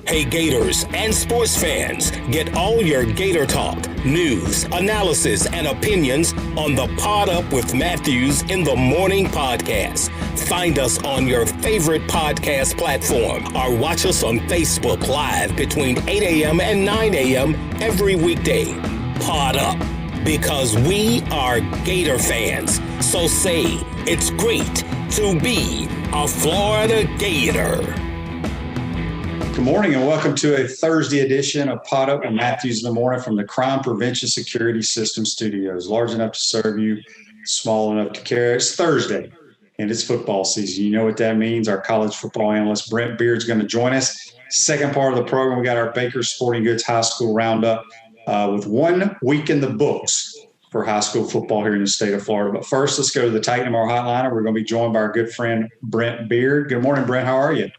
Hey Gators and sports fans, get all your Gator talk, news, analysis, and opinions on the Pod Up with Matthews in the Morning podcast. Find us on your favorite podcast platform or watch us on Facebook Live between 8 a.m. and 9 a.m. every weekday. Pod Up, because we are Gator fans. So say, it's great to be a Florida Gator. Good morning and welcome to a Thursday edition of Pod Up with Matthews in the Morning from the Crime Prevention Security System Studios. Large enough to serve you, small enough to care. It's Thursday and it's football season. You know what that means. Our college football analyst Brent Beaird is going to join us. Second part of the program, we got our Baker Sporting Goods High School Roundup with 1 week in the books for high school football here in the state of Florida. But first, let's go to the Titan MR Hotline. We're going to be joined by our good friend Brent Beaird. Good morning, Brent. How are you?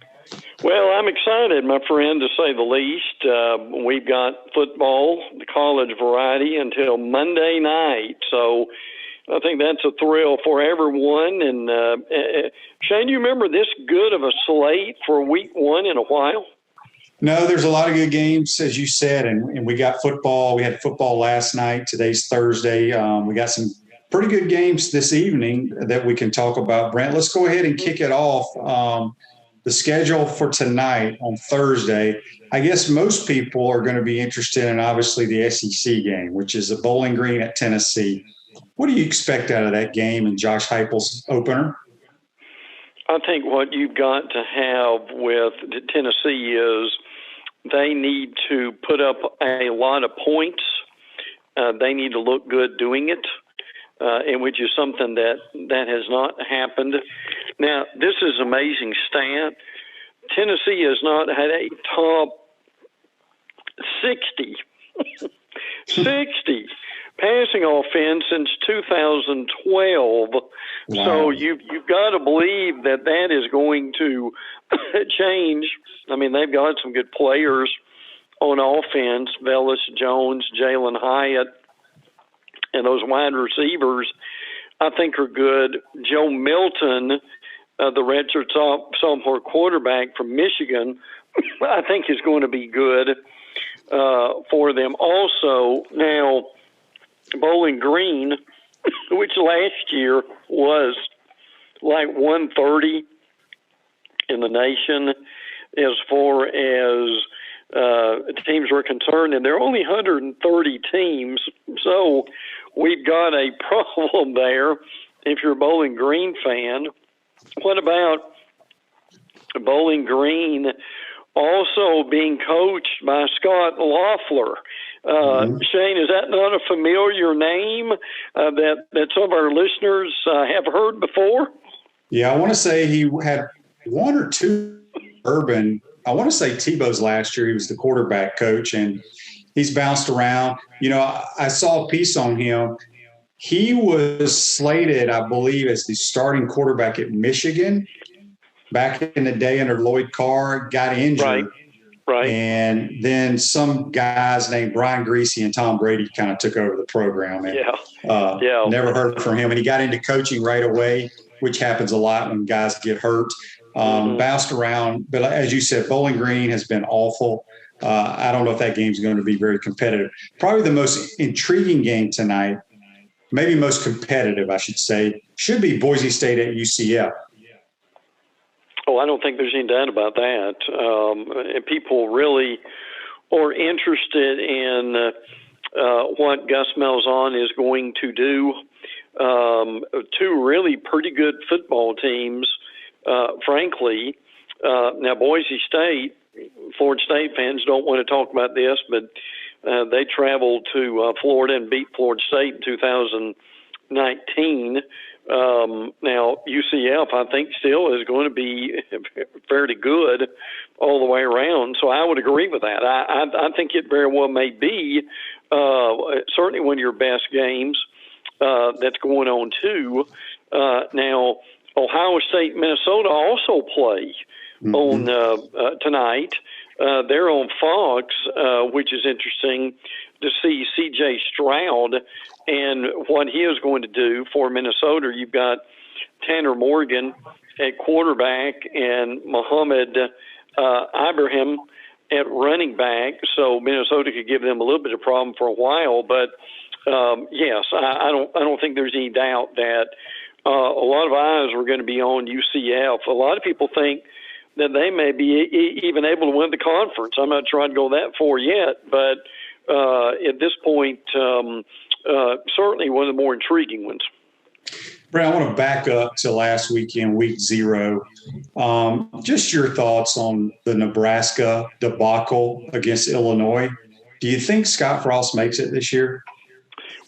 Well, I'm excited, my friend, to say the least. We've got football, the college variety, until Monday night. So I think that's a thrill for everyone. And, Shane, you remember this good of a slate for week one in a while? No, there's a lot of good games, as you said, and we got football. We had football last night. Today's Thursday. We got some pretty good games this evening that we can talk about. Brent, let's go ahead and kick it off. The schedule for tonight on Thursday, I guess most people are going to be interested in obviously the SEC game, which is a Bowling Green at Tennessee. What do you expect out of that game and Josh Heupel's opener? I think what you've got to have with Tennessee is they need to put up a lot of points. They need to look good doing it. And which is something that has not happened. Now, this is an amazing stat. Tennessee has not had a top 60 passing offense since 2012. Wow. So you've got to believe that is going to change. I mean, they've got some good players on offense, Velus Jones, Jalen Hyatt, and those wide receivers, I think, are good. Joe Milton, the redshirt sophomore quarterback from Michigan, I think is going to be good for them. Also, now, Bowling Green, which last year was like 130 in the nation as far as teams were concerned, and there are only 130 teams, so we've got a problem there if you're a Bowling Green fan. What about Bowling Green also being coached by Scott Loeffler? Shane, is that not a familiar name that some of our listeners have heard before? Yeah, I want to say he had one or two urban. I want to say Tebow's last year. He was the quarterback coach, and he's bounced around. You know, I saw a piece on him. He was slated, I believe, as the starting quarterback at Michigan back in the day under Lloyd Carr, got injured. Right. And then some guys named Brian Greasy and Tom Brady kind of took over the program. And, never heard from him. And he got into coaching right away, which happens a lot when guys get hurt. Bounced around. But as you said, Bowling Green has been awful. I don't know if that game's going to be very competitive. Probably the most intriguing game tonight, maybe most competitive, I should say, should be Boise State at UCF. Oh, I don't think there's any doubt about that. And people really are interested in what Gus Malzahn is going to do. Two really pretty good football teams, frankly. Now, Boise State, Florida State fans don't want to talk about this, but they traveled to Florida and beat Florida State in 2019. Now, UCF, I think, still is going to be fairly good all the way around. So I would agree with that. I think it very well may be certainly one of your best games that's going on, too. Now, Ohio State, Minnesota also play on tonight. They're on Fox, which is interesting to see C.J. Stroud and what he is going to do for Minnesota. You've got Tanner Morgan at quarterback and Mohamed Ibrahim at running back, so Minnesota could give them a little bit of problem for a while. But yes, I don't think there's any doubt that a lot of eyes are going to be on UCF. A lot of people think that they may be even able to win the conference. I'm not trying to go that far yet, but at this point, certainly one of the more intriguing ones. Brent, I want to back up to last weekend, week 0. Just your thoughts on the Nebraska debacle against Illinois. Do you think Scott Frost makes it this year?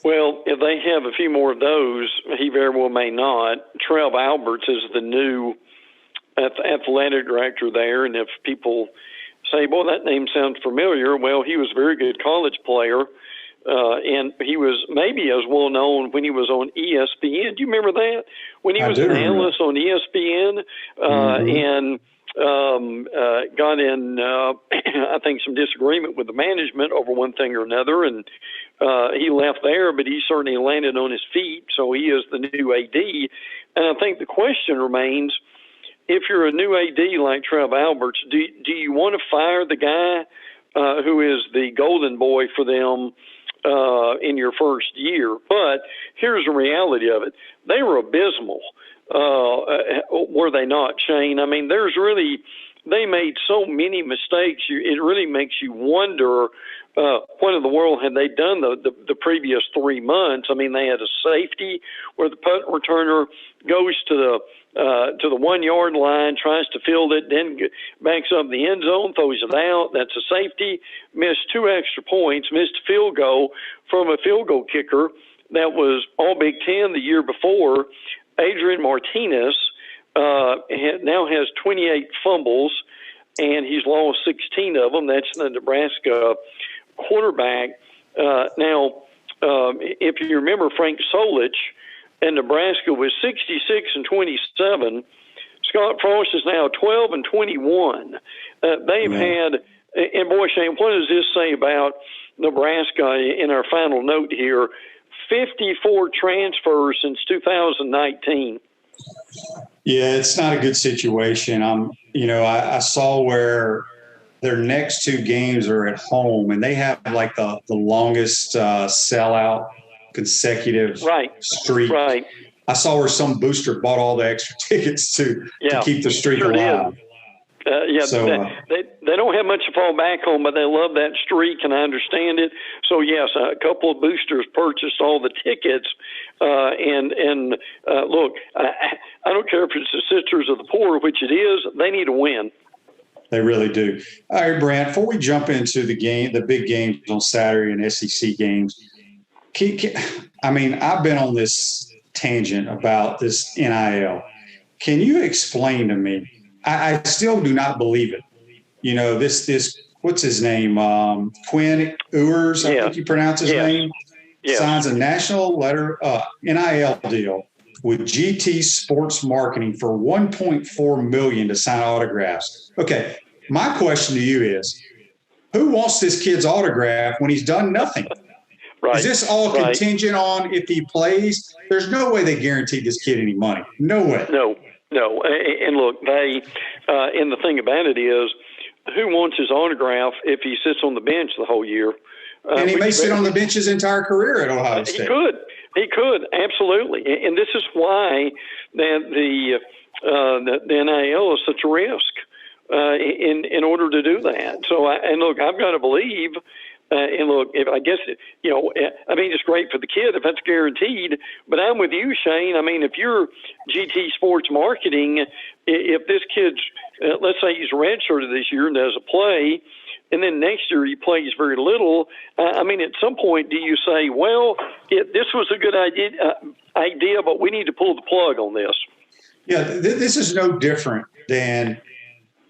Well, if they have a few more of those, he very well may not. Trev Alberts is the new athletic director there, and if people say, boy, that name sounds familiar, well, he was a very good college player, and he was maybe as well known when he was on ESPN. Do you remember that? When he was an analyst on ESPN, and got in, I think, some disagreement with the management over one thing or another, and he left there, but he certainly landed on his feet, so he is the new AD. And I think the question remains, if you're a new AD like Trev Alberts, do you want to fire the guy who is the golden boy for them in your first year? But here's the reality of it. They were abysmal, were they not, Shane? I mean, they made so many mistakes. It really makes you wonder what in the world had they done the previous 3 months. I mean, they had a safety where the punt returner goes to the 1 yard line, tries to field it, then backs up the end zone, throws it out. That's a safety. Missed 2 extra points, missed a field goal from a field goal kicker that was all Big Ten the year before. Adrian Martinez now has 28 fumbles, and he's lost 16 of them. That's the Nebraska quarterback. Now, if you remember, Frank Solich and Nebraska was 66-27. Scott Frost is now 12-21. They've had, and boy, Shane, what does this say about Nebraska in our final note here? 54 transfers since 2019. Yeah, it's not a good situation. I saw where their next 2 games are at home, and they have like the longest sellout consecutive streak. Right. I saw where some booster bought all the extra tickets to keep the streak alive. They don't have much to fall back on, but they love that streak, and I understand it. So, yes, a couple of boosters purchased all the tickets. Look, I don't care if it's the Sisters of the Poor, which it is, they need to win. They really do. All right, Brant, before we jump into the big games on Saturday and SEC games, I've been on this tangent about this NIL. Can you explain to me? I still do not believe it. You know, this what's his name? Quinn Ewers, I think you pronounce his name. Signs a national NIL deal with GT Sports Marketing for $1.4 million to sign autographs. Okay, my question to you is, who wants this kid's autograph when he's done nothing? Right. Is this all contingent on if he plays? There's no way they guaranteed this kid any money. No way. No. And look, and the thing about it is, who wants his autograph if he sits on the bench the whole year? And he may sit on the bench his entire career at Ohio State. He could, absolutely. And this is why the NIL is such a risk in order to do that. So, look, I've got to believe. And look, I guess, it's great for the kid if that's guaranteed. But I'm with you, Shane. I mean, if you're GT Sports Marketing, if this kid's, let's say he's redshirted this year and doesn't play, and then next year he plays very little, at some point do you say, well, this was a good idea, but we need to pull the plug on this? Yeah, this is no different than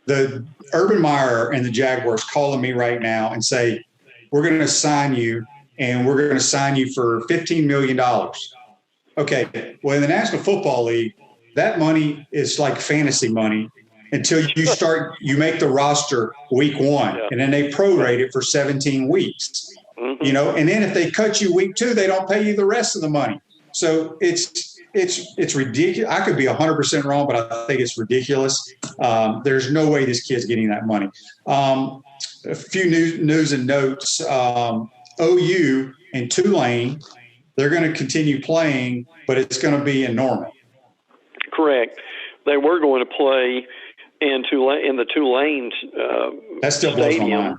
the Urban Meyer and the Jaguars calling me right now and say, we're going to sign you, and we're going to sign you for $15 million. Okay, well, in the National Football League, that money is like fantasy money until you make the roster week 1, and then they prorate it for 17 weeks. Mm-hmm. And then if they cut you week 2, they don't pay you the rest of the money. So it's ridiculous. I could be 100% wrong, but I think it's ridiculous. There's no way this kid's getting that money. A few news and notes. OU and Tulane, they're going to continue playing, but it's going to be in Norman. Correct. They were going to play in the Tulane that still blows my mind.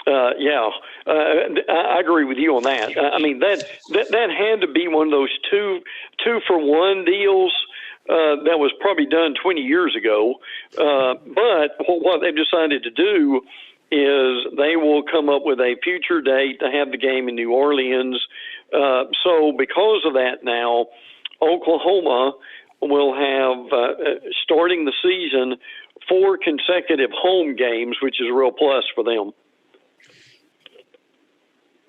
I agree with you on that. I mean, that had to be one of those two for one deals that was probably done 20 years ago. But what they've decided to do is they will come up with a future date to have the game in New Orleans. So because of that now, Oklahoma will have, starting the season, 4 consecutive home games, which is a real plus for them.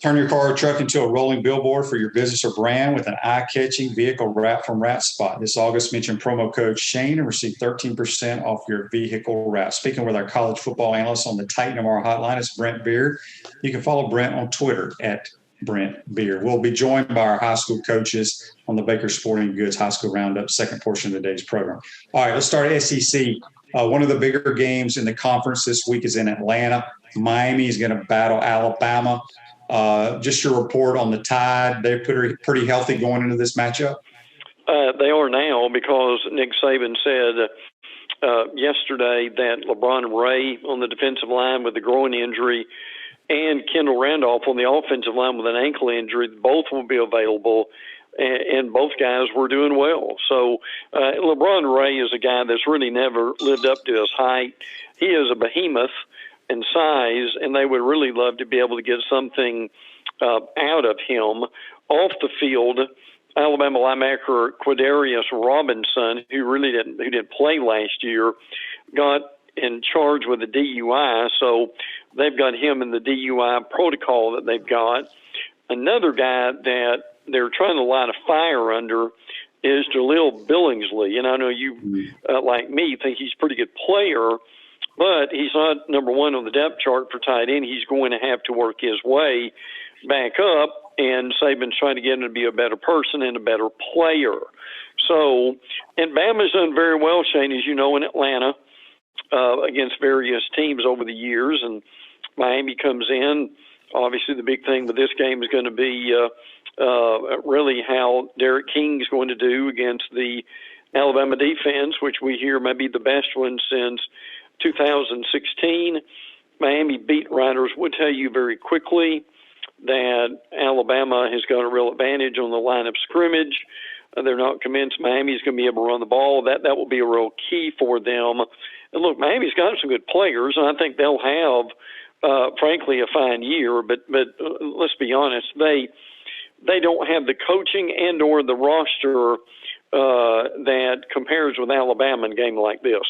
Turn your car or truck into a rolling billboard for your business or brand with an eye-catching vehicle wrap from Wrap Spot. This August, mention promo code Shane and receive 13% off your vehicle wrap. Speaking with our college football analyst on the Titan of our hotline, it's Brent Beaird. You can follow Brent on Twitter at Brent Beaird. We'll be joined by our high school coaches on the Baker Sporting Goods High School Roundup, second portion of today's program. All right, let's start SEC. One of the bigger games in the conference this week is in Atlanta. Miami is going to battle Alabama. Just your report on the Tide. They're pretty healthy going into this matchup? They are now, because Nick Saban said yesterday that LeBron Ray on the defensive line with the groin injury and Kendall Randolph on the offensive line with an ankle injury, both will be available, and both guys were doing well. So LeBron Ray is a guy that's really never lived up to his height. He is a behemoth in size, and they would really love to be able to get something out of him. Off the field, Alabama linebacker Quadarius Robinson, who didn't play last year, got in charge with a DUI, so they've got him in the DUI protocol that they've got. Another guy that they're trying to light a fire under is Jaleel Billingsley, and I know you, like me, think he's a pretty good player, but he's not number one on the depth chart for tight end. He's going to have to work his way back up, and Saban's trying to get him to be a better person and a better player. So, and Bama's done very well, Shane, as you know, in Atlanta against various teams over the years, and Miami comes in. Obviously, the big thing with this game is going to be really how Derek King's going to do against the Alabama defense, which we hear may be the best one since 2016. Miami beat writers would tell you very quickly that Alabama has got a real advantage on the line of scrimmage. They're not convinced Miami's going to be able to run the ball. That will be a real key for them. And look, Miami's got some good players, and I think they'll have, frankly, a fine year. But let's be honest, they don't have the coaching and or the roster that compares with Alabama in a game like this.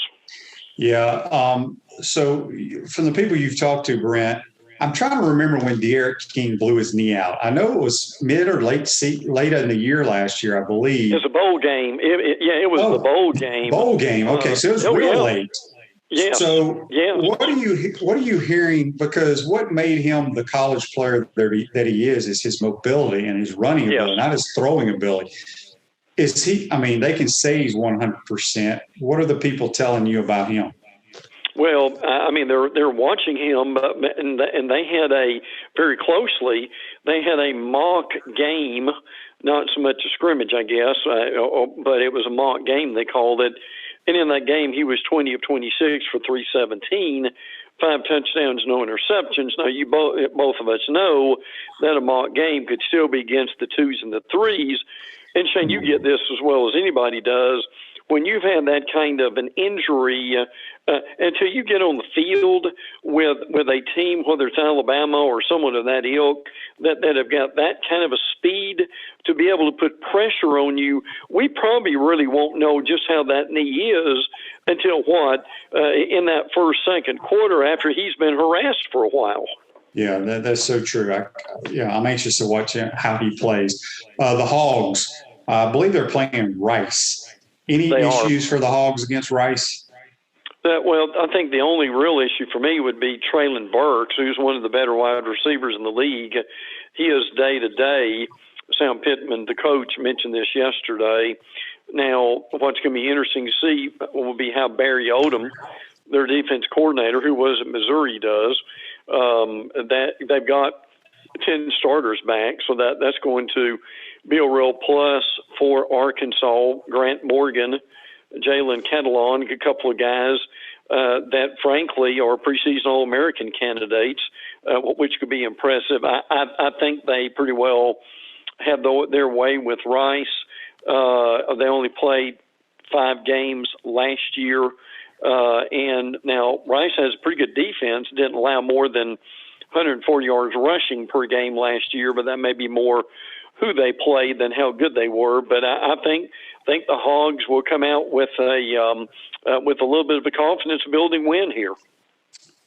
Yeah. So from the people you've talked to, Brent, I'm trying to remember when Derek King blew his knee out. I know it was mid or late in the year last year, I believe. It was a bowl game. It was the bowl game. Bowl game. Okay, so it was real late. Yeah. So what are you hearing? Because what made him the college player that he is his mobility and his running ability, not his throwing ability. Is he? I mean, they can say he's 100%. What are the people telling you about him? Well, I mean, they're watching him, and they had very closely. They had a mock game, not so much a scrimmage, I guess, but it was a mock game, they called it. And in that game, he was 20 of 26 for 317, 5 touchdowns, no interceptions. Now, you both of us know that a mock game could still be against the 2s and the 3s. And Shane, you get this as well as anybody does. When you've had that kind of an injury, until you get on the field with a team, whether it's Alabama or someone of that ilk, that have got that kind of a speed to be able to put pressure on you, we probably really won't know just how that knee is until in that second quarter after he's been harassed for a while. Yeah, that's so true. I'm anxious to watch how he plays. The Hogs, I believe they're playing Rice. Any issues for the Hogs against Rice? Well, I think the only real issue for me would be Traylon Burks, who's one of the better wide receivers in the league. He is day-to-day. Sam Pittman, the coach, mentioned this yesterday. Now, what's going to be interesting to see will be how Barry Odom, their defense coordinator, who was at Missouri, does. That they've got 10 starters back, so that's going to be a real plus for Arkansas. Grant Morgan, Jalen Catalon, a couple of guys that, frankly, are preseason All-American candidates, which could be impressive. I think they pretty well had their way with Rice. They only played 5 games last year, and now Rice has a pretty good defense. Didn't allow more than 140 yards rushing per game last year, but that may be more who they played than how good they were. But I think the Hogs will come out with a little bit of a confidence-building win here.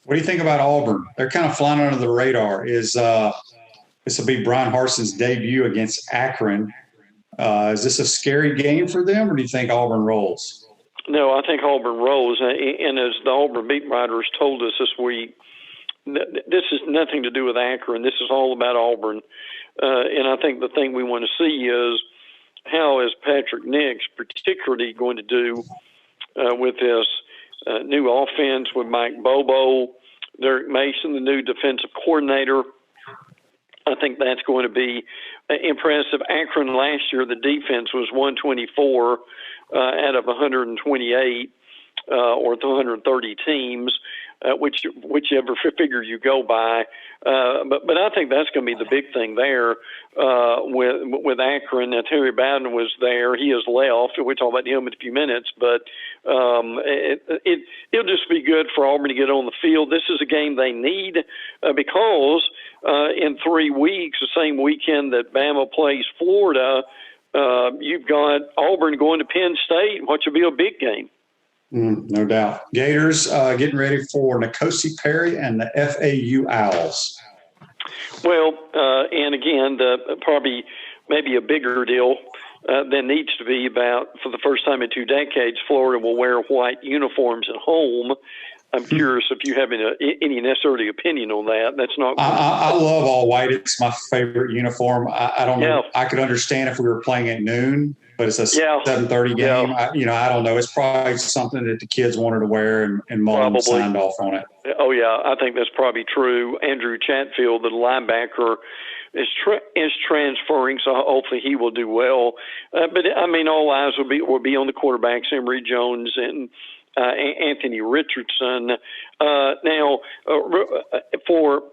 What do you think about Auburn? They're kind of flying under the radar. This will be Brian Harson's debut against Akron. Is this a scary game for them, or do you think Auburn rolls? No, I think Auburn rolls. And as the Auburn beat writers told us this week, this is nothing to do with Akron. This is all about Auburn. And I think the thing we want to see is how is Patrick Nix particularly going to do with this new offense with Mike Bobo, Derek Mason, the new defensive coordinator. I think that's going to be impressive. Akron last year, the defense was 124 out of 128 or 130 teams, whichever figure you go by. But I think that's going to be the big thing there with Akron. Now, Terry Bowden was there. He has left. We'll talk about him in a few minutes. But it'll just be good for Auburn to get on the field. This is a game they need because in 3 weeks, the same weekend that Bama plays Florida, you've got Auburn going to Penn State, which will be a big game. No doubt. Gators getting ready for Nicosi Perry and the FAU Owls. Well, and again, probably maybe a bigger deal than needs to be about for the first time in 2 decades, Florida will wear white uniforms at home. I'm curious if you have any necessarily opinion on that. That's not. I love all white. It's my favorite uniform. I don't know. I could understand if we were playing at noon, but it's a 7:30 game. I don't know. It's probably something that the kids wanted to wear, and Mullen signed off on it. Oh yeah, I think that's probably true. Andrew Chatfield, the linebacker, is transferring, so hopefully he will do well. But I mean, all eyes will be on the quarterbacks, Emory Jones and Anthony Richardson. Now, for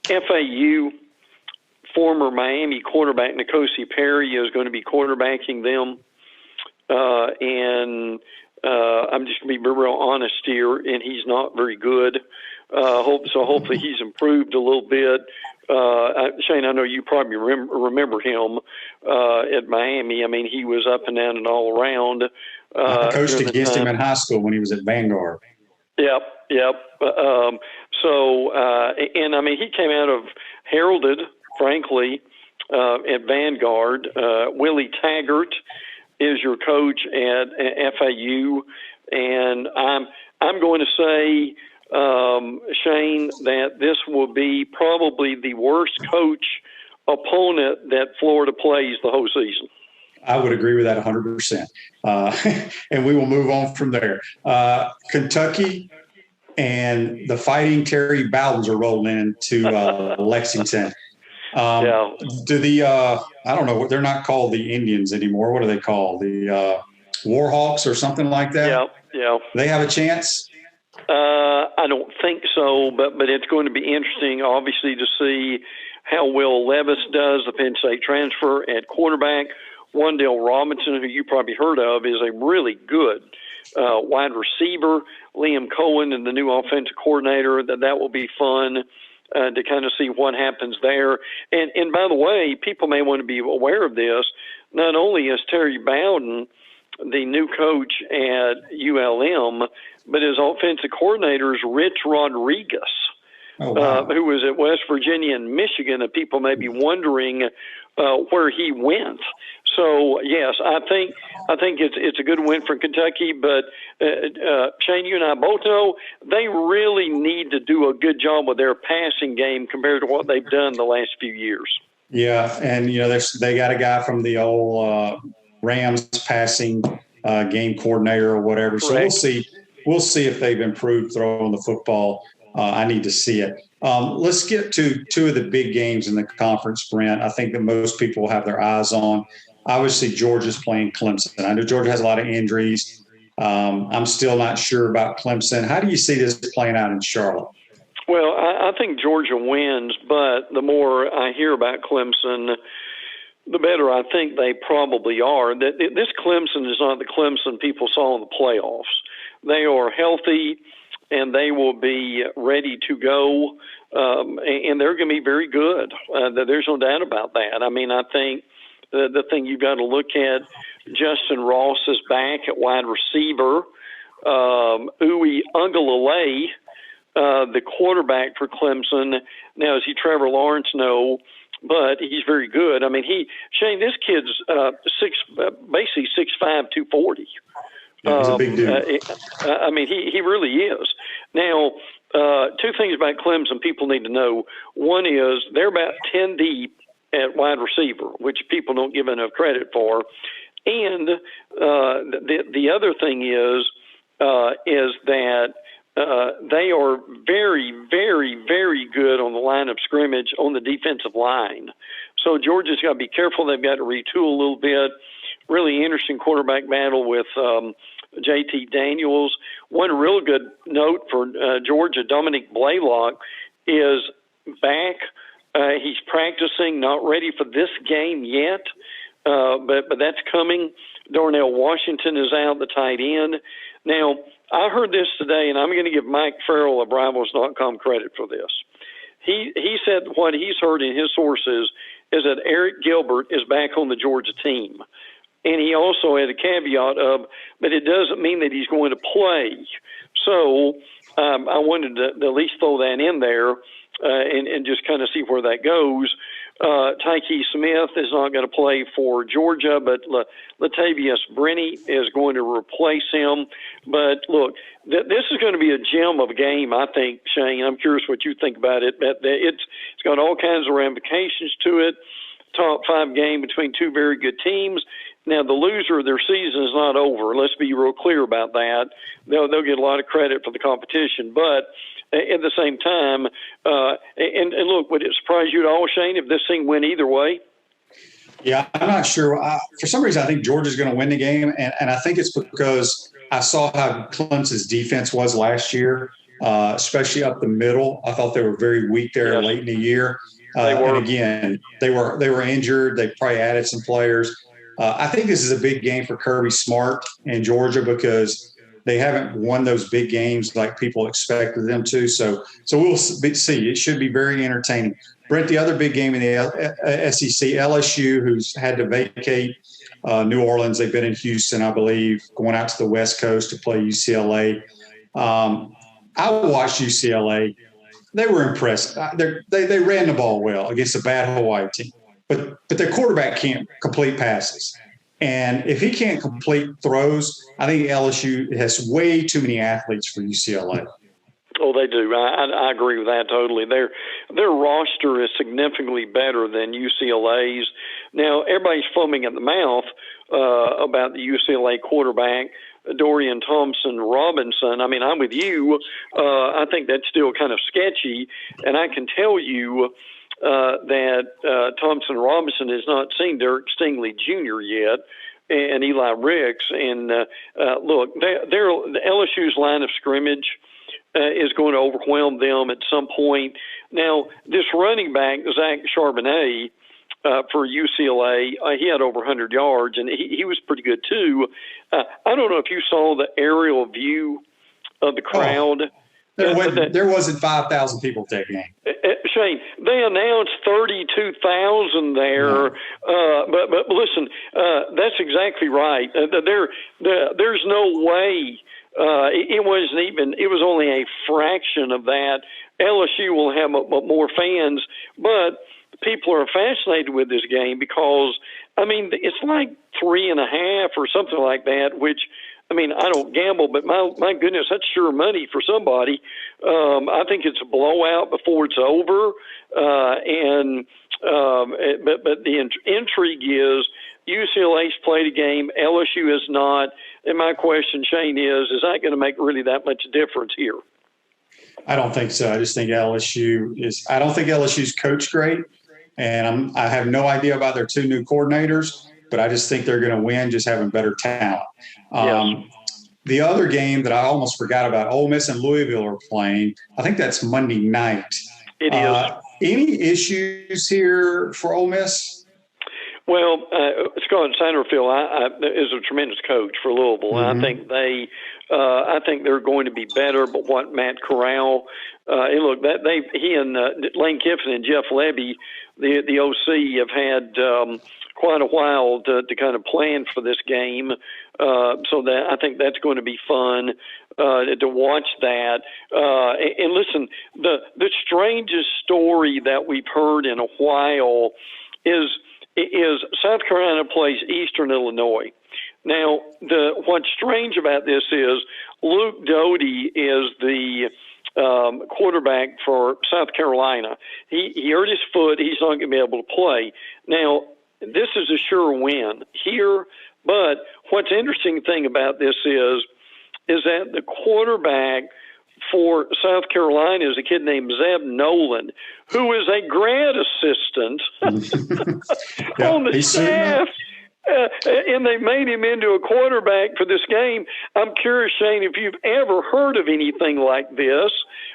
FAU, former Miami quarterback Nicosi Perry is going to be quarterbacking them. And I'm just going to be real honest here, and he's not very good. So hopefully he's improved a little bit. Shane, I know you probably remember him at Miami. I mean, he was up and down and all around. I coached against him in high school when he was at Vanguard. Yep. And I mean, he came out of heralded, frankly, at Vanguard. Willie Taggart is your coach at FAU, and I'm going to say, Shane, that this will be probably the worst coach opponent that Florida plays the whole season. I would agree with that 100%. And we will move on from there. Kentucky and the Fighting Terry Bowdens are rolling into Lexington. Do the I don't know, they're not called the Indians anymore. What are they called? The Warhawks or something like that? Yeah. They have a chance? I don't think so, but it's going to be interesting, obviously, to see how Will Levis does, the Penn State transfer at quarterback. Wandale Robinson, who you probably heard of, is a really good wide receiver. Liam Cohen and the new offensive coordinator, that will be fun to kind of see what happens there. And by the way, people may want to be aware of this. Not only is Terry Bowden the new coach at ULM, but his offensive coordinator is Rich Rodriguez. Oh, wow. Who was at West Virginia and Michigan, and people may be wondering where he went. So yes, I think it's a good win for Kentucky. But Shane, you and I both know they really need to do a good job with their passing game compared to what they've done the last few years. Yeah, and they got a guy from the old Rams passing game coordinator or whatever. So Correct. We'll see if they've improved throwing the football. I need to see it. Let's get to two of the big games in the conference, Brent. I think that most people have their eyes on. Obviously, Georgia's playing Clemson. I know Georgia has a lot of injuries. I'm still not sure about Clemson. How do you see this playing out in Charlotte? Well, I think Georgia wins, but the more I hear about Clemson, the better I think they probably are. This Clemson is not the Clemson people saw in the playoffs. They are healthy, and they will be ready to go, and they're going to be very good. There's no doubt about that. I mean, I think the thing you've got to look at, Justin Ross is back at wide receiver. Uwe Ungalale, the quarterback for Clemson. Now, is he Trevor Lawrence? No, but he's very good. I mean, Shane, this kid's basically 6'5", 240. Yeah, he's a big dude. I mean, he really is. Now, two things about Clemson people need to know. One is they're about 10 deep at wide receiver, which people don't give enough credit for. And the other thing is that they are very, very, very good on the line of scrimmage on the defensive line. So Georgia's got to be careful. They've got to retool a little bit. Really interesting quarterback battle with J.T. Daniels. One real good note for Georgia, Dominic Blaylock is back. He's practicing, not ready for this game yet, but that's coming. Darnell Washington is out, the tight end. Now, I heard this today, and I'm going to give Mike Farrell of Rivals.com credit for this. He said what he's heard in his sources is that Eric Gilbert is back on the Georgia team. And he also had a caveat of, but it doesn't mean that he's going to play. So I wanted to at least throw that in there and just kind of see where that goes. Tyke Smith is not going to play for Georgia, but Latavius Brenny is going to replace him. But look, this is going to be a gem of a game, I think, Shane. I'm curious what you think about it. It's got all kinds of ramifications to it. Top 5 game between two very good teams. Now, the loser of their season is not over. Let's be real clear about that. They'll get a lot of credit for the competition. But at the same time, and look, would it surprise you at all, Shane, if this thing went either way? Yeah, I'm not sure. For some reason, I think Georgia's going to win the game, and I think it's because I saw how Clemson's defense was last year, especially up the middle. I thought they were very weak there late in the year. And again, they were injured. They probably added some players. I think this is a big game for Kirby Smart and Georgia because they haven't won those big games like people expected them to. So we'll see. It should be very entertaining. Brent, the other big game in the SEC, LSU, who's had to vacate New Orleans. They've been in Houston, I believe, going out to the West Coast to play UCLA. I watched UCLA. They were impressive. They ran the ball well against a bad Hawaii team. But their quarterback can't complete passes. And if he can't complete throws, I think LSU has way too many athletes for UCLA. Oh, they do. I agree with that totally. Their roster is significantly better than UCLA's. Now, everybody's foaming at the mouth about the UCLA quarterback, Dorian Thompson-Robinson. I mean, I'm with you. I think that's still kind of sketchy. And I can tell you that Thompson-Robinson has not seen Derek Stingley Jr. yet and Eli Ricks. And look, the LSU's line of scrimmage is going to overwhelm them at some point. Now, this running back, Zach Charbonnet, for UCLA, he had over 100 yards, and he was pretty good too. I don't know if you saw the aerial view of the crowd. There wasn't 5,000 people at that game. Shane, they announced 32,000 there, but listen, that's exactly right. There's no way. It wasn't even. It was only a fraction of that. LSU will have more fans, but people are fascinated with this game because, I mean, it's like 3.5 or something like that, which, I mean, I don't gamble, but my goodness, that's sure money for somebody. I think it's a blowout before it's over. And But the intrigue is UCLA's played a game, LSU has not. And my question, Shane, is that going to make really that much difference here? I don't think so. I just think I don't think LSU's coached great. And I have no idea about their two new coordinators, but I just think they're going to win just having better talent. Yes. The other game that I almost forgot about, Ole Miss and Louisville are playing. I think that's Monday night. It is. Any issues here for Ole Miss? Well, Scott Satterfield is a tremendous coach for Louisville. Mm-hmm. I think they're going to be better. But what Matt Corral, and look, he and Lane Kiffin and Jeff Lebby, the OC, have had quite a while to kind of plan for this game. So that I think that's going to be fun to watch that. And listen, the strangest story that we've heard in a while is South Carolina plays Eastern Illinois. Now, what's strange about this is Luke Doty is the quarterback for South Carolina. He hurt his foot. He's not going to be able to play. Now, this is a sure win here, but what's interesting thing about this is that the quarterback for South Carolina is a kid named Zeb Nolan, who is a grad assistant on the staff. And they made him into a quarterback for this game. I'm curious, Shane, if you've ever heard of anything like this.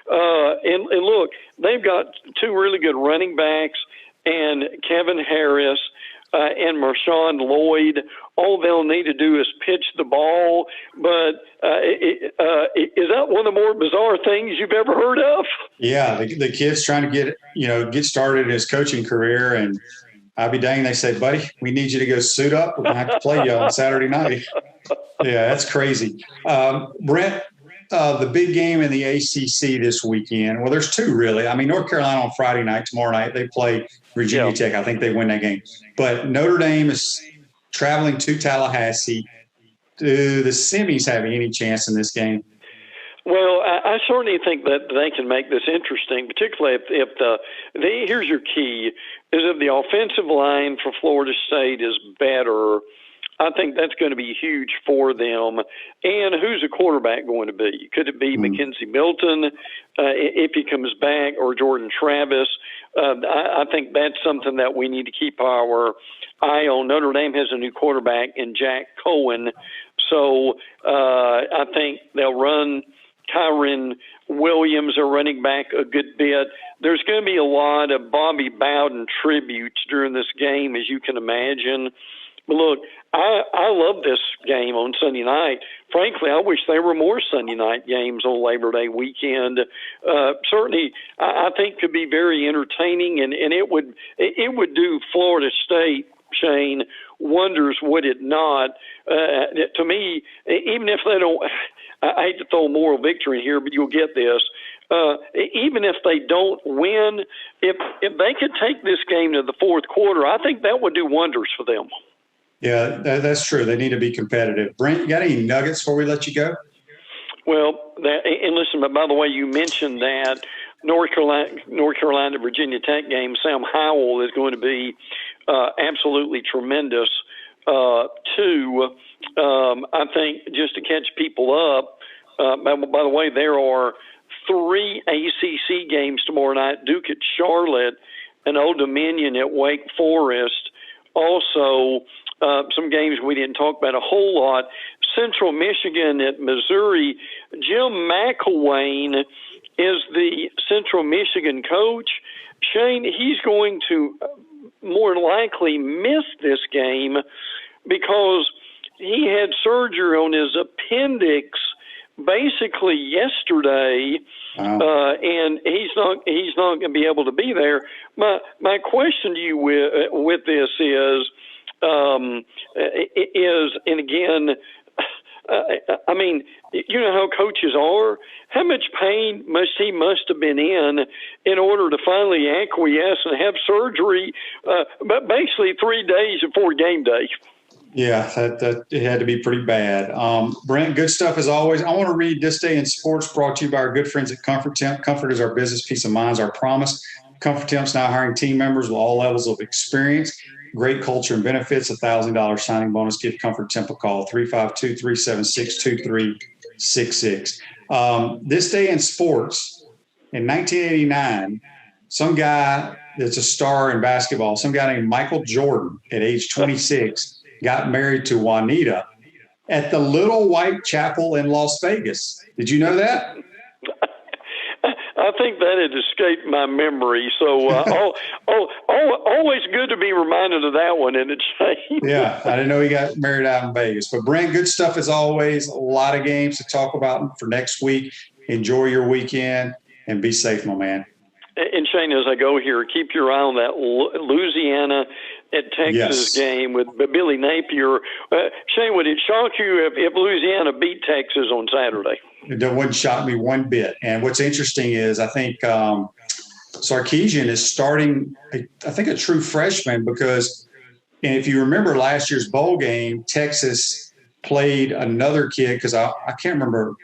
And look, they've got two really good running backs, and Kevin Harris and Marshawn Lloyd. All they'll need to do is pitch the ball. But is that one of the more bizarre things you've ever heard of? Yeah, the kid's trying to get started in his coaching career, and I'll be dang, they say, buddy, we need you to go suit up. We're going to have to play you on Saturday night. Yeah, that's crazy. Brent, the big game in the ACC this weekend, well, there's two really. I mean, North Carolina on Friday night, tomorrow night, they play Virginia Tech. I think they win that game. But Notre Dame is traveling to Tallahassee. Do the Semis have any chance in this game? Well, I certainly think that they can make this interesting, particularly if here's your key, is if the offensive line for Florida State is better. I think that's going to be huge for them. And who's the quarterback going to be? Could it be Mackenzie Milton if he comes back, or Jordan Travis? I think that's something that we need to keep our eye on. Notre Dame has a new quarterback in Jack Cohen. So I think they'll run Kyron Williams, are running back a good bit. There's going to be a lot of Bobby Bowden tributes during this game, as you can imagine. But look, I love this game on Sunday night. Frankly, I wish there were more Sunday night games on Labor Day weekend. Certainly, I think could be very entertaining, and it would do Florida State, Shane, wonders, would it not? To me, even if they don't, I hate to throw a moral victory in here, but you'll get this. Even if they don't win, if they could take this game to the fourth quarter, I think that would do wonders for them. Yeah, that's true. They need to be competitive. Brent, you got any nuggets before we let you go? Well, and listen, but by the way, you mentioned that North Carolina, Virginia Tech game. Sam Howell is going to be absolutely tremendous too. I think just to catch people up. By the way, there are 3 ACC games tomorrow night: Duke at Charlotte, and Old Dominion at Wake Forest. Also, some games we didn't talk about a whole lot. Central Michigan at Missouri. Jim McElwain is the Central Michigan coach. Shane, he's going to more likely miss this game because he had surgery on his appendix basically yesterday, and he's not going to be able to be there. My question to you with this is, and again, I mean, you know how coaches are. How much pain must have been in order to finally acquiesce and have surgery, but basically 3 days before game day? Yeah, that it had to be pretty bad. Brent, good stuff as always. I want to read This Day in Sports, brought to you by our good friends at Comfort Temp. Comfort is our business, peace of mind is our promise. Comfort Temp's now hiring team members with all levels of experience. Great culture and benefits. $1,000 signing bonus. Give Comfort Temp a call, 352-376-2366. This day in sports, in 1989, some guy that's a star in basketball, some guy named Michael Jordan at age 26, got married to Juanita at the Little White Chapel in Las Vegas. Did you know that? I think that had escaped my memory. So always good to be reminded of that one, isn't it, Shane? Yeah, I didn't know he got married out in Vegas. But, Brent, good stuff as always. A lot of games to talk about for next week. Enjoy your weekend and be safe, my man. And, Shane, as I go here, keep your eye on that Louisiana at Texas game with Billy Napier. Shane, would it shock you if Louisiana beat Texas on Saturday? It wouldn't shock me one bit. And what's interesting is I think Sarkisian is starting, I think, a true freshman because if you remember last year's bowl game, Texas played another kid because I can't remember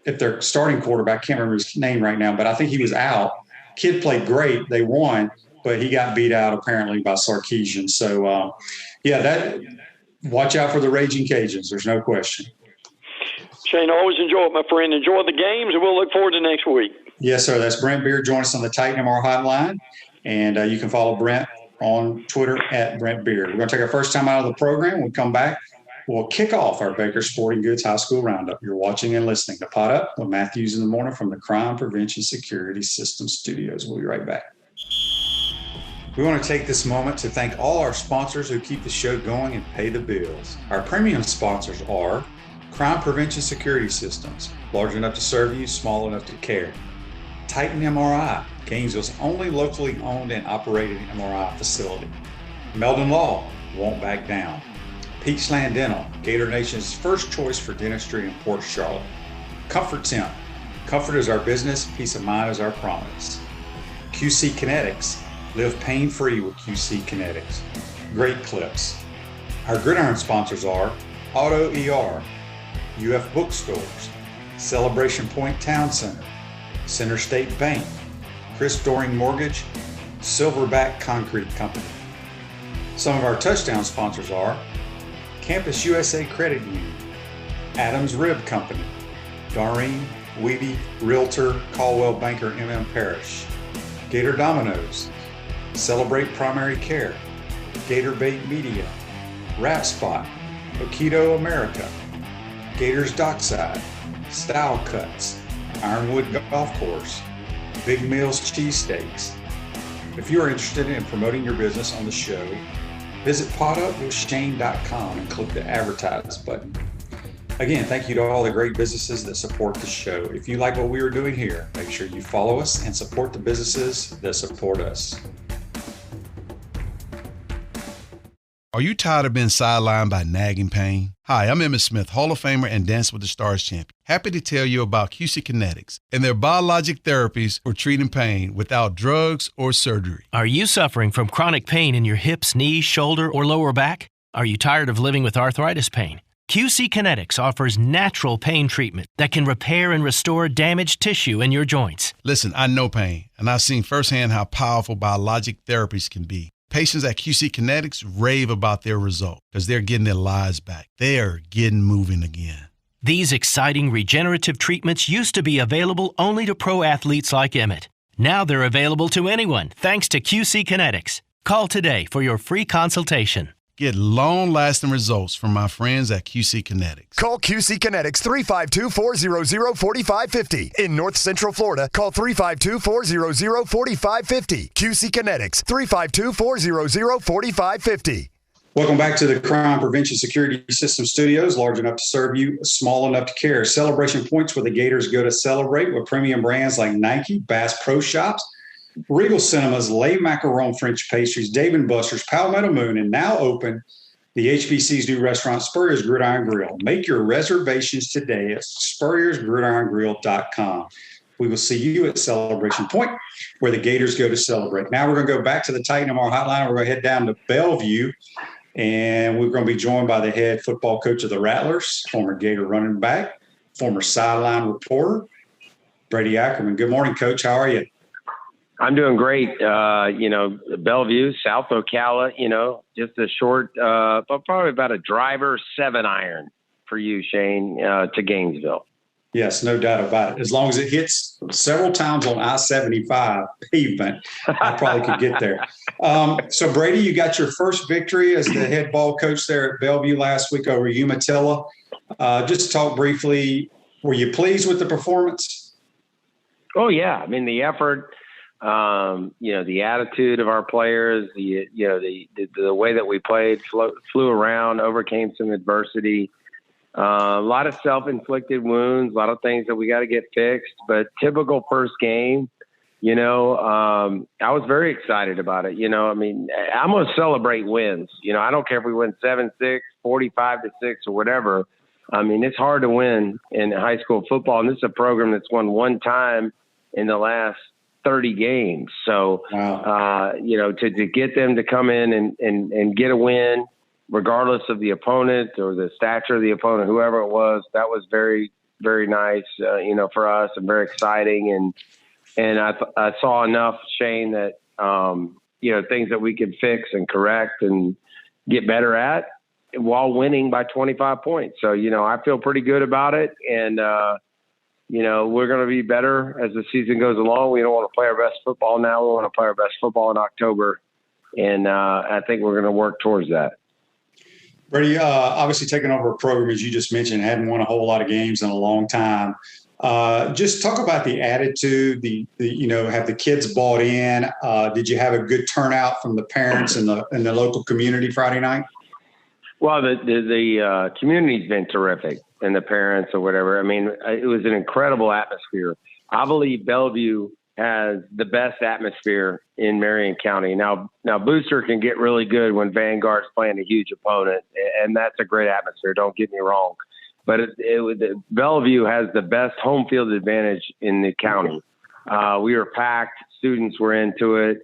if their starting quarterback, I can't remember his name right now, but I think he was out. Kid played great. They won, but he got beat out apparently by Sarkisian. So, watch out for the Raging Cajuns. There's no question. Shane, always enjoy it, my friend. Enjoy the games, and we'll look forward to next week. Yes, sir. That's Brent Beaird. Join us on the Titan MR hotline, and you can follow Brent on Twitter at Brent Beaird. We're going to take our first time out of the program. When we come back, we'll kick off our Baker Sporting Goods High School Roundup. You're watching and listening to Pot Up with Matthews in the Morning from the Crime Prevention Security System Studios. We'll be right back. We want to take this moment to thank all our sponsors who keep the show going and pay the bills. Our premium sponsors are Crime Prevention Security Systems, large enough to serve you, small enough to care. Titan MRI, Gainesville's only locally owned and operated MRI facility. Meldon Law, won't back down. Peachland Dental, Gator Nation's first choice for dentistry in Port Charlotte. Comfort Temp, comfort is our business, peace of mind is our promise. QC Kinetics, live pain-free with QC Kinetics. Great Clips. Our Gridiron sponsors are Auto ER, UF Bookstores, Celebration Point Town Center, Center State Bank, Chris Doring Mortgage, Silverback Concrete Company. Some of our touchdown sponsors are Campus USA Credit Union, Adams Rib Company, Doreen Weeby Realtor Caldwell Banker MM Parish, Gator Dominoes, Celebrate Primary Care, Gator Bait Media, Rat Spot, Okido America, Gators Dockside, Style Cuts, Ironwood Golf Course, Big Meals Cheesesteaks. If you are interested in promoting your business on the show, visit potupwithshane.com and click the advertise button. Again, thank you to all the great businesses that support the show. If you like what we are doing here, make sure you follow us and support the businesses that support us. Are you tired of being sidelined by nagging pain? Hi, I'm Emmett Smith, Hall of Famer and Dance with the Stars champion. Happy to tell you about QC Kinetics and their biologic therapies for treating pain without drugs or surgery. Are you suffering from chronic pain in your hips, knees, shoulder, or lower back? Are you tired of living with arthritis pain? QC Kinetics offers natural pain treatment that can repair and restore damaged tissue in your joints. Listen, I know pain, and I've seen firsthand how powerful biologic therapies can be. Patients at QC Kinetics rave about their result because they're getting their lives back. They are getting moving again. These exciting regenerative treatments used to be available only to pro athletes like Emmett. Now they're available to anyone thanks to QC Kinetics. Call today for your free consultation. Get long-lasting results from my friends at QC Kinetics. Call QC Kinetics 352-400-4550. In North Central Florida, call 352-400-4550. QC Kinetics 352-400-4550. Welcome back to the Crime Prevention Security System Studios, large enough to serve you, small enough to care. Celebration points where the Gators go to celebrate with premium brands like Nike, Bass Pro Shops, Regal Cinemas, Le Macaron French Pastries, Dave & Buster's, Palmetto Moon, and now open the HBC's new restaurant, Spurrier's Gridiron Grill. Make your reservations today at spurriersgridirongrill.com. We will see you at Celebration Point, where the Gators go to celebrate. Now we're going to go back to the Titan MR hotline. We're going to head down to Bellevue, and we're going to be joined by the head football coach of the Rattlers, former Gator running back, former sideline reporter, Brady Ackerman. Good morning, Coach. How are you? I'm doing great. Belleview, South Ocala, just a short, probably about a driver 7-iron for you, Shane, to Gainesville. Yes, no doubt about it. As long as it hits several times on I-75 pavement, I probably could get there. So, Brady, you got your first victory as the head ball coach there at Bellevue last week over Umatilla. Just talk briefly, were you pleased with the performance? Oh, yeah. I mean, the effort, the attitude of our players, the way that we played, flew around, overcame some adversity. A lot of self-inflicted wounds, a lot of things that we got to get fixed, but typical first game, I was very excited about it. I'm going to celebrate wins. I don't care if we win 7-6, 45-6 or whatever. I mean, it's hard to win in high school football. And this is a program that's won one time in the last 30 games. So, wow. To get them to come in and get a win, regardless of the opponent or the stature of the opponent, whoever it was, that was very, very nice, for us and very exciting. And I saw enough, Shane, that, things that we could fix and correct and get better at while winning by 25 points. So, I feel pretty good about it. And, we're going to be better as the season goes along. We don't want to play our best football now. We want to play our best football in October. And I think we're going to work towards that. Brady, obviously taking over a program, as you just mentioned, hadn't won a whole lot of games in a long time. Just talk about the attitude, have the kids bought in? Did you have a good turnout from the parents and the local community Friday night? Well, the community's been terrific, and the parents or whatever. I mean, it was an incredible atmosphere. I believe Bellevue has the best atmosphere in Marion County. Now Booster can get really good when Vanguard's playing a huge opponent, and that's a great atmosphere. Don't get me wrong, but Bellevue has the best home field advantage in the county. We were packed. Students were into it.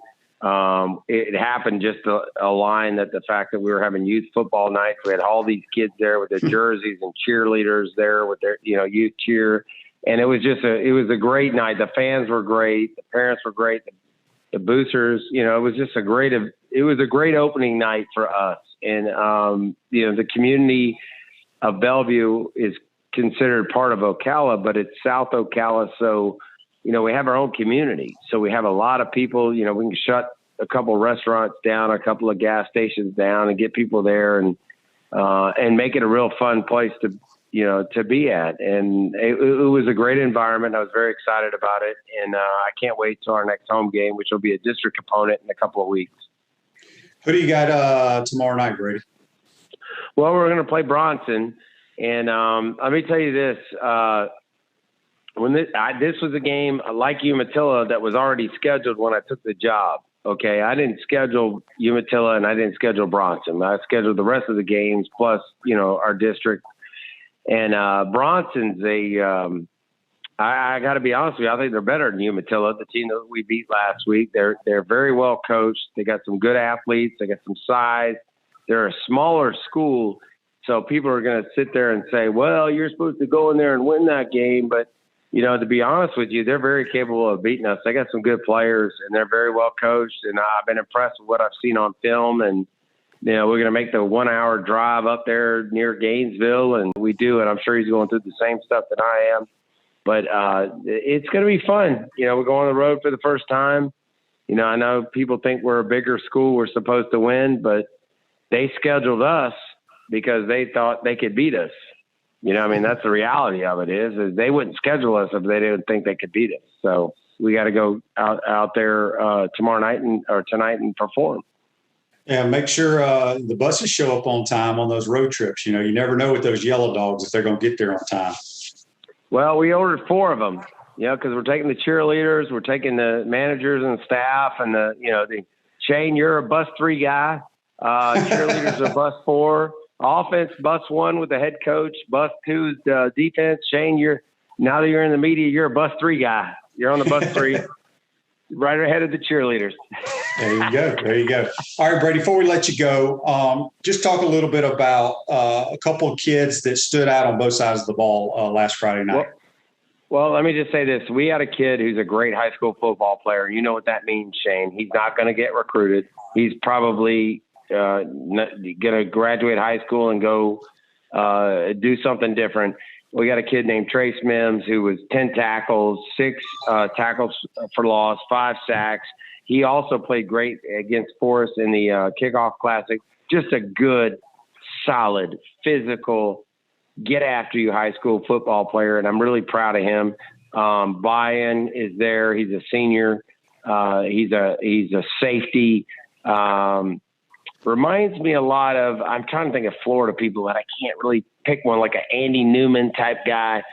It happened just a line that the fact that we were having youth football nights, we had all these kids there with their jerseys and cheerleaders there with their, youth cheer. And it was a great night. The fans were great. The parents were great. The boosters, it was just a great opening night for us. And, the community of Bellevue is considered part of Ocala, but it's South Ocala. So, we have our own community. So we have a lot of people, we can shut a couple of restaurants down, a couple of gas stations down and get people there and make it a real fun place to be at. And it was a great environment. I was very excited about it. And I can't wait till our next home game, which will be a district opponent in a couple of weeks. Who do you got tomorrow night, Brady? Well, we're going to play Bronson. And let me tell you this. This was a game like Umatilla that was already scheduled when I took the job. Okay, I didn't schedule Umatilla and I didn't schedule Bronson. I scheduled the rest of the games plus, our district. And Bronson's I got to be honest with you, I think they're better than Umatilla, the team that we beat last week. They're very well coached. They got some good athletes. They got some size. They're a smaller school, so people are going to sit there and say, "Well, you're supposed to go in there and win that game," but to be honest with you, they're very capable of beating us. They got some good players, and they're very well coached. And I've been impressed with what I've seen on film. And, we're going to make the 1-hour drive up there near Gainesville, and we do. And I'm sure he's going through the same stuff that I am. But it's going to be fun. We're going on the road for the first time. I know people think we're a bigger school. We're supposed to win, but they scheduled us because they thought they could beat us. That's the reality of it is they wouldn't schedule us if they didn't think they could beat us. So we got to go out there tomorrow night or tonight and perform. Yeah, make sure the buses show up on time on those road trips. You never know with those yellow dogs if they're going to get there on time. Well, we ordered 4 of them, because we're taking the cheerleaders, we're taking the managers and staff, and the Shane, you're a bus 3 guy. Cheerleaders are bus 4. Offense, bus 1 with the head coach. Bus 2 is defense. Shane, now that you're in the media, you're a bus 3 guy. You're on the bus 3, right ahead of the cheerleaders. There you go. All right, Brady, before we let you go, just talk a little bit about a couple of kids that stood out on both sides of the ball last Friday night. Well, let me just say this. We had a kid who's a great high school football player. You know what that means, Shane. He's not going to get recruited. He's probably going to graduate high school and go do something different. We got a kid named Trace Mims who was 10 tackles, 6 tackles for loss, 5 sacks. He also played great against Forest in the kickoff classic. Just a good, solid, physical, get-after-you high school football player, and I'm really proud of him. Buy-in is there. He's a senior. He's a safety. Reminds me a lot of, I'm trying to think of Florida people, and I can't really pick one, like an Andy Newman type guy,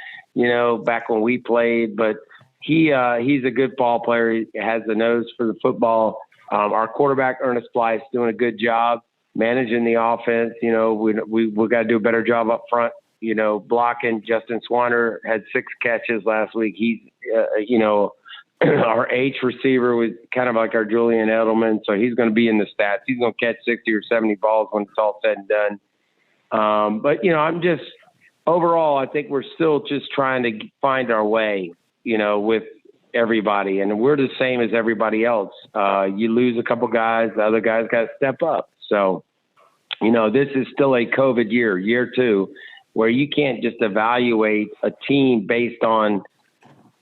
back when we played. But he's a good ball player. He has the nose for the football. Our quarterback, Ernest Blythe, doing a good job managing the offense. We got to do a better job up front. Blocking. Justin Swanner had 6 catches last week. He's, our H receiver was kind of like our Julian Edelman, so he's going to be in the stats. He's going to catch 60 or 70 balls when it's all said and done. But I'm just overall, I think we're still just trying to find our way, with everybody, and we're the same as everybody else. You lose a couple guys, the other guys got to step up. So, this is still a COVID year 2, where you can't just evaluate a team based on,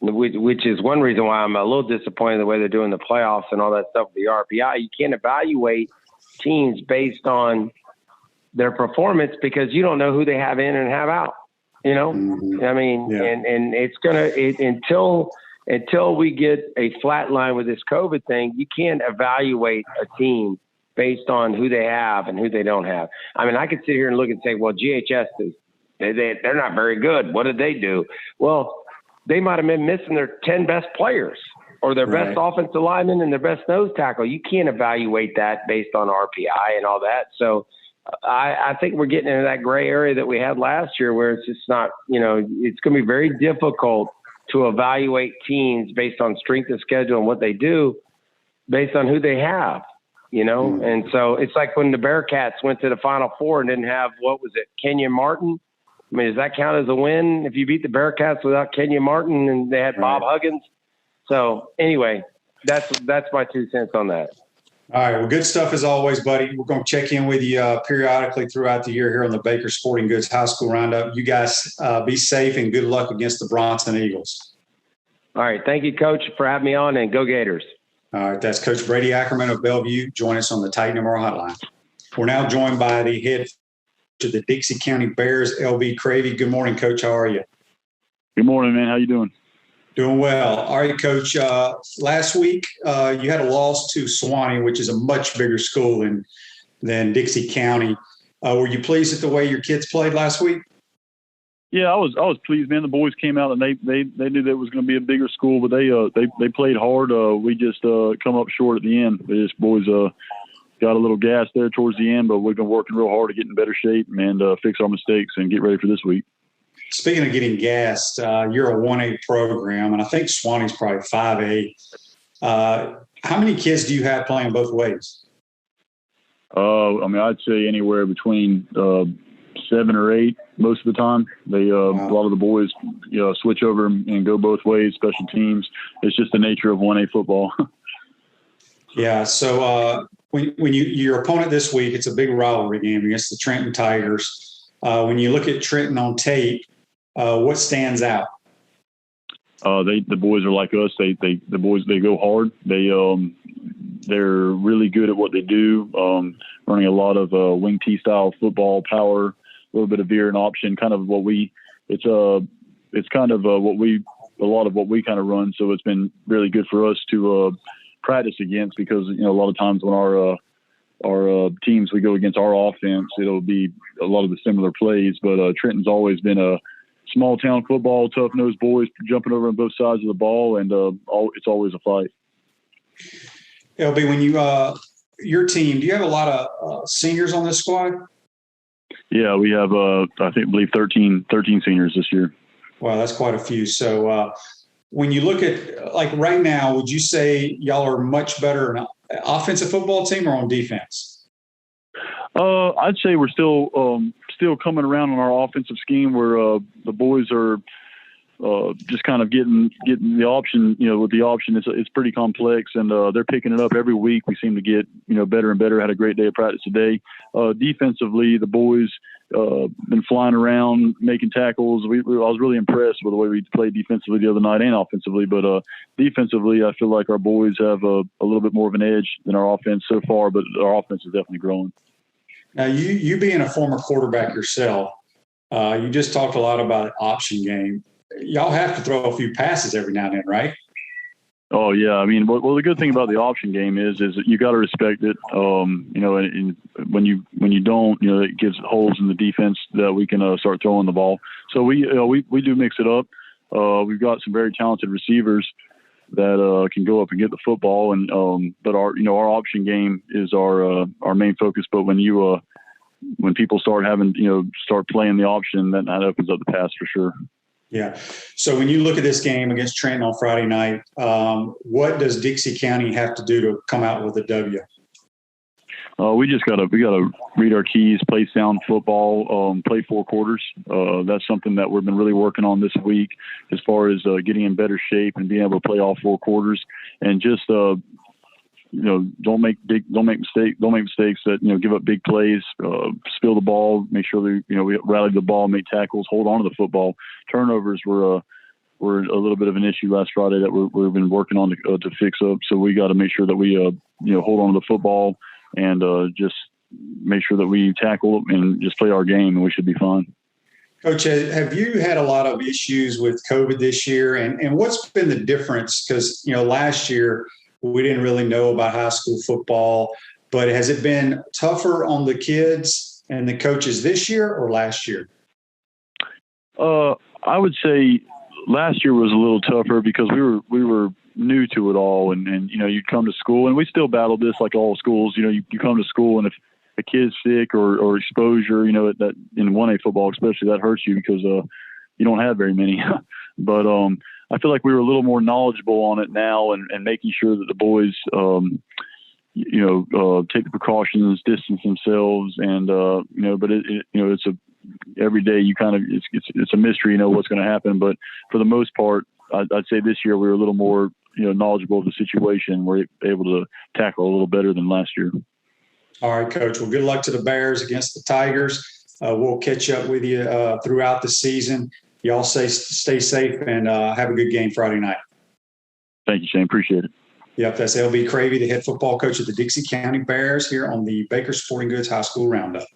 which is one reason why I'm a little disappointed in the way they're doing the playoffs and all that stuff with the RPI. You can't evaluate teams based on their performance because you don't know who they have in and have out. Mm-hmm. I mean, yeah. and it's until we get a flat line with this COVID thing, you can't evaluate a team based on who they have and who they don't have. I mean, I could sit here and look and say, well, GHS they're not very good. What did they do? Well, they might have been missing their 10 best players or their best offensive lineman and their best nose tackle. You can't evaluate that based on RPI and all that. So I think we're getting into that gray area that we had last year where it's just not, it's going to be very difficult to evaluate teams based on strength of schedule and what they do based on who they have, Mm-hmm. And so it's like when the Bearcats went to the Final Four and didn't have, what was it, Kenyon Martin? I mean, does that count as a win if you beat the Bearcats without Kenyon Martin and they had Bob Huggins? So anyway, that's my 2 cents on that. All right. Well, good stuff as always, buddy. We're going to check in with you periodically throughout the year here on the Baker Sporting Goods High School Roundup. You guys be safe and good luck against the Bronson Eagles. All right. Thank you, Coach, for having me on, and go Gators. All right. That's Coach Brady Ackerman of Bellevue. Join us on the Titan MR Hotline. We're now joined by the head to the Dixie County Bears, LB Cravey. Good morning, Coach. How are you? Good morning, man. How you doing? Doing well. All right, Coach. Last week, you had a loss to Sewanee, which is a much bigger school than Dixie County. Were you pleased at the way your kids played last week? Yeah, I was pleased, man. The boys came out and they knew that it was going to be a bigger school, but they played hard. We just come up short at the end. These boys got a little gas there towards the end, but we've been working real hard to get in better shape and fix our mistakes and get ready for this week. Speaking of getting gassed, you're a 1A program, and I think Swanee's probably 5A. How many kids do you have playing both ways? I'd say anywhere between 7 or 8 most of the time. They a lot of the boys switch over and go both ways, special teams. It's just the nature of 1A football. Yeah, so when your opponent this week, it's a big rivalry game against the Trenton Tigers. When you look at Trenton on tape, what stands out? The boys are like us. The boys go hard. They're really good at what they do. Running a lot of wing T style football, power, a little bit of veer and option, kind of what we. It's kind of a lot of what we kind of run. So it's been really good for us to practice against because a lot of times when our teams we go against our offense, it'll be a lot of the similar plays. But Trenton's always been a small town football, tough nosed boys jumping over on both sides of the ball, and it's always a fight. LB, when your team, do you have a lot of seniors on this squad? Yeah, we have I believe 13 seniors this year. Wow, that's quite a few. So when you look at like right now, would you say y'all are much better an offensive football team or on defense? I'd say we're still coming around on our offensive scheme where the boys are just kind of getting the option, with the option, it's pretty complex, and they're picking it up every week. We seem to get, better and better. Had a great day of practice today. Defensively, the boys been flying around, making tackles. I was really impressed with the way we played defensively the other night and offensively. But defensively, I feel like our boys have a little bit more of an edge than our offense so far, but our offense is definitely growing. Now, you being a former quarterback yourself, you just talked a lot about option game. Y'all have to throw a few passes every now and then, right? Oh yeah, I mean, well, the good thing about the option game is that you got to respect it. And when you don't, it gives holes in the defense that we can start throwing the ball. So we do mix it up. We've got some very talented receivers that can go up and get the football, and but our option game is our main focus. But when people start playing the option, that opens up the pass for sure. Yeah. So when you look at this game against Trenton on Friday night, what does Dixie County have to do to come out with a W? We gotta read our keys, play sound football, play 4 quarters. That's something that we've been really working on this week, as far as getting in better shape and being able to play all 4 quarters, and just don't make mistakes that give up big plays, spill the ball, make sure that we rally the ball, make tackles, hold on to the football. Turnovers were a little bit of an issue last Friday that we've been working on to fix up. So we got to make sure that we hold on to the football and just make sure that we tackle and just play our game, and we should be fine. Coach, have you had a lot of issues with COVID this year, and what's been the difference? Because last year we didn't really know about high school football, but has it been tougher on the kids and the coaches this year or last year? I would say last year was a little tougher because we were new to it all, and you'd come to school, and we still battle this like all schools. You come to school, and if a kid's sick or exposure, that in 1A football especially, that hurts you because you don't have very many. But I feel like we were a little more knowledgeable on it now, and making sure that the boys, take the precautions, distance themselves, and but it's every day it's a mystery, what's going to happen. But for the most part, I'd say this year we were a little more knowledgeable of the situation. We're able to tackle a little better than last year. All right, Coach. Well, good luck to the Bears against the Tigers. We'll catch up with you throughout the season. Y'all stay safe and have a good game Friday night. Thank you, Shane. Appreciate it. Yep, that's LB Cravey, the head football coach of the Dixie County Bears here on the Baker Sporting Goods High School Roundup.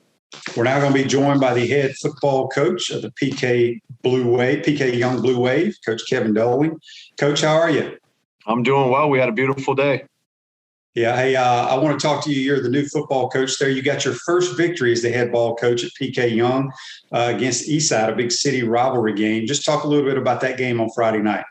We're now going to be joined by the head football coach of the P.K. Yonge Blue Wave, Coach Kevin Doelling. Coach, how are you? I'm doing well. We had a beautiful day. Yeah. Hey, I want to talk to you. You're the new football coach there. You got your first victory as the head ball coach at P.K. Yonge against Eastside, a big city rivalry game. Just talk a little bit about that game on Friday night.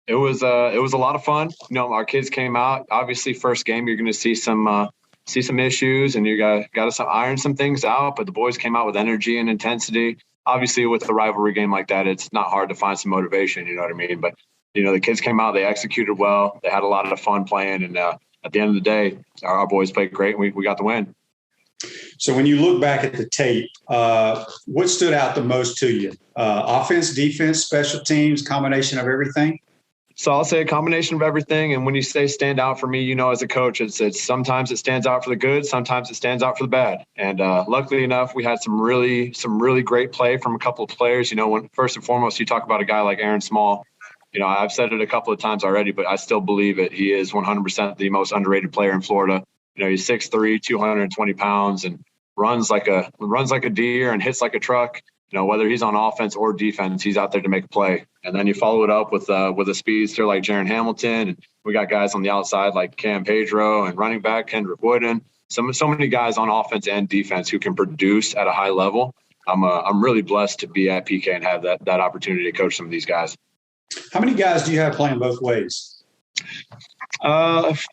It was a lot of fun. Our kids came out. Obviously, first game, you're going to see some issues, and you got to iron some things out. But the boys came out with energy and intensity. Obviously, with a rivalry game like that, it's not hard to find some motivation. You know what I mean? But the kids came out. They executed well. They had a lot of fun playing, and at the end of the day, our boys played great, and we got the win. So when you look back at the tape, what stood out the most to you? Offense, defense, special teams, combination of everything? So I'll say a combination of everything. And when you say stand out for me, as a coach, it's sometimes it stands out for the good, sometimes it stands out for the bad. And luckily enough, we had some really great play from a couple of players. When first and foremost, you talk about a guy like Aaron Small. I've said it a couple of times already, but I still believe it. He is 100% the most underrated player in Florida. He's 6'3", 220 pounds, and runs like a deer and hits like a truck. Whether he's on offense or defense, he's out there to make a play. And then you follow it up with a speedster like Jaron Hamilton, and we got guys on the outside like Cam Pedro, and running back Kendrick Wooden. So many guys on offense and defense who can produce at a high level. I'm really blessed to be at PK and have that opportunity to coach some of these guys. How many guys do you have playing both ways?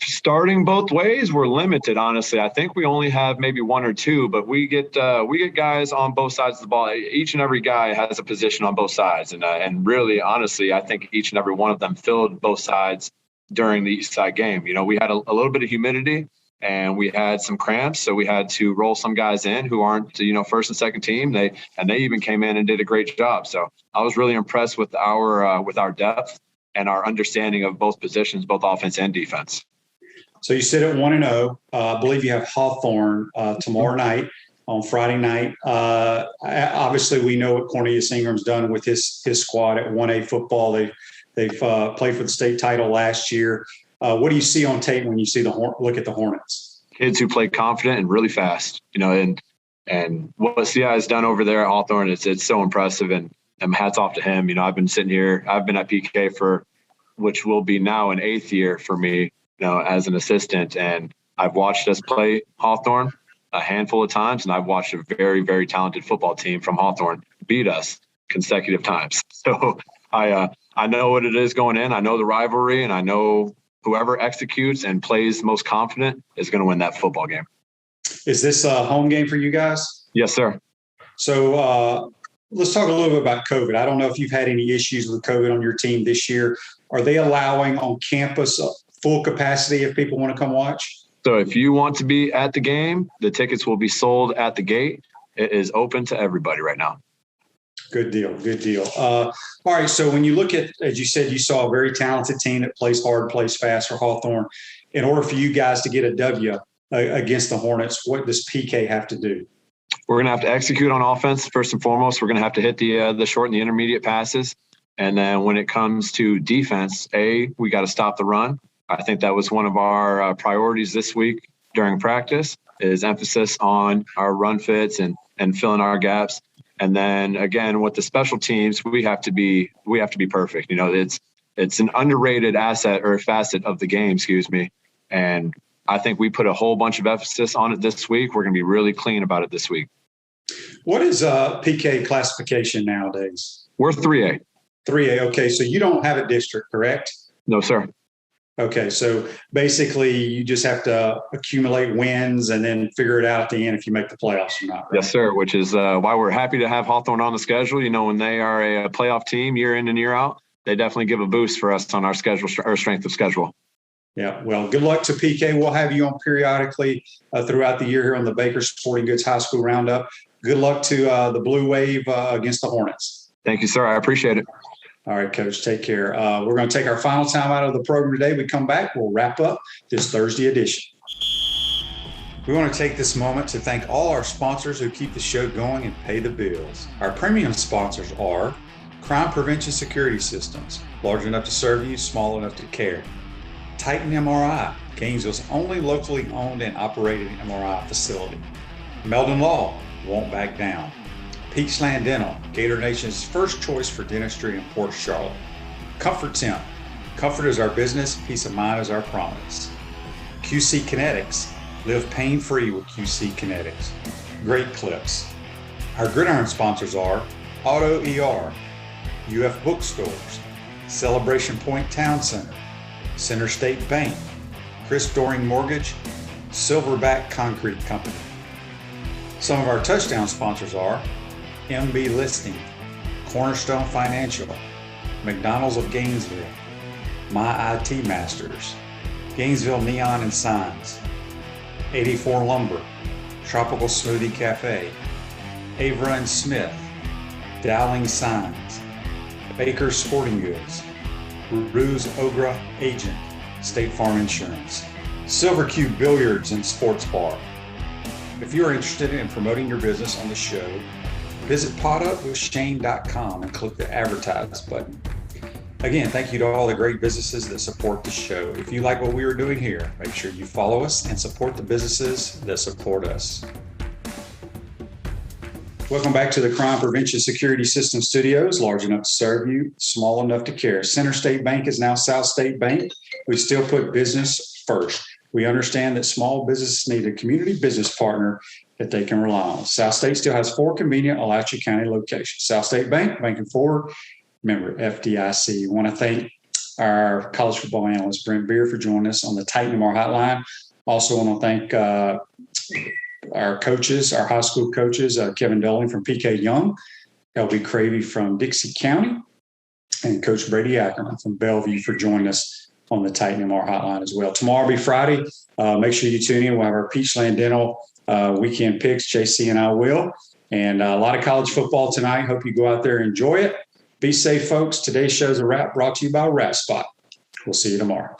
Starting both ways, we're limited, honestly. I think we only have maybe 1 or 2, but we get guys on both sides of the ball. Each and every guy has a position on both sides, and really, honestly, I think each and every one of them filled both sides during the East Side game. We had a little bit of humidity, and we had some cramps, so we had to roll some guys in who aren't, first and second team. They even came in and did a great job. So I was really impressed with our depth and our understanding of both positions, both offense and defense. So you sit at 1-0. I believe you have Hawthorne tomorrow night on Friday night. Obviously, we know what Cornelius Ingram's done with his squad at 1A football. They've played for the state title last year. What do you see on tape when you see look at the Hornets? Kids who play confident and really fast, and what CI has done over there at Hawthorne, it's so impressive, and hats off to him. I've been sitting here, I've been at PK for, which will be now an 8th year for me, as an assistant, and I've watched us play Hawthorne a handful of times, and I've watched a very, very talented football team from Hawthorne beat us consecutive times. So I know what it is going in. I know the rivalry, and I know whoever executes and plays most confident is going to win that football game. Is this a home game for you guys? Yes, sir. So let's talk a little bit about COVID. I don't know if you've had any issues with COVID on your team this year. Are they allowing on campus full capacity if people want to come watch? So if you want to be at the game, the tickets will be sold at the gate. It is open to everybody right now. Good deal. Good deal. All right. So when you look at, as you said, you saw a very talented team that plays hard, plays fast for Hawthorne. In order for you guys to get a W against the Hornets, what does PK have to do? We're going to have to execute on offense first and foremost. We're going to have to hit the short and the intermediate passes. And then when it comes to defense, we got to stop the run. I think that was one of our priorities this week during practice, is emphasis on our run fits and filling our gaps. And then again, with the special teams, we have to be perfect. It's an underrated asset or facet of the game, And I think we put a whole bunch of emphasis on it this week. We're going to be really clean about it this week. What is PK classification nowadays? We're 3A. 3A. Okay. So you don't have a district, correct? No, sir. Okay. So basically you just have to accumulate wins and then figure it out at the end if you make the playoffs or not. Right? Yes, sir. Which is why we're happy to have Hawthorne on the schedule. When they are a playoff team year in and year out, they definitely give a boost for us on our schedule, our strength of schedule. Yeah. Well, good luck to PK. We'll have you on periodically throughout the year here on the Baker Sporting Goods High School Roundup. Good luck to the Blue Wave against the Hornets. Thank you, sir. I appreciate it. All right, Coach, take care. We're going to take our final time out of the program today. We come back, we'll wrap up this Thursday edition. We want to take this moment to thank all our sponsors who keep the show going and pay the bills. Our premium sponsors are Crime Prevention Security Systems, large enough to serve you, small enough to care. Titan MRI, Gainesville's only locally owned and operated MRI facility. Meldon Law, won't back down. Peachland Dental, Gator Nation's first choice for dentistry in Port Charlotte. Comfort Temp, comfort is our business, peace of mind is our promise. QC Kinetics, live pain-free with QC Kinetics. Great Clips. Our Gridiron sponsors are Auto ER, UF Bookstores, Celebration Point Town Center, Center State Bank, Chris Doring Mortgage, Silverback Concrete Company. Some of our touchdown sponsors are MB Listing, Cornerstone Financial, McDonald's of Gainesville, My IT Masters, Gainesville Neon and Signs, 84 Lumber, Tropical Smoothie Cafe, Avra and Smith, Dowling Signs, Baker Sporting Goods, Ruse Ogra Agent, State Farm Insurance, Silver Cube Billiards and Sports Bar. If you are interested in promoting your business on the show, visit podupwithshane.com and click the advertise button. Again, thank you to all the great businesses that support the show. If you like what we are doing here, make sure you follow us and support the businesses that support us. Welcome back to the Crime Prevention Security System Studios, large enough to serve you, small enough to care. Center State Bank is now South State Bank. We still put business first. We understand that small businesses need a community business partner that they can rely on. South State still has 4 convenient Alachua County locations. South State Bank, banking forward, member FDIC. We want to thank our college football analyst, Brent Beaird, for joining us on the Titan MR hotline. Also want to thank our coaches, our high school coaches, Kevin Doelling from P.K. Yonge, Cravey from Dixie County, and Coach Brady Ackerman from Bellevue for joining us on the Titan MR hotline as well. Tomorrow will be Friday. Make sure you tune in. We'll have our Peachland Dental weekend picks. JC and I will. And a lot of college football tonight. Hope you go out there and enjoy it. Be safe, folks. Today's show's a wrap, brought to you by Rat Spot. We'll see you tomorrow.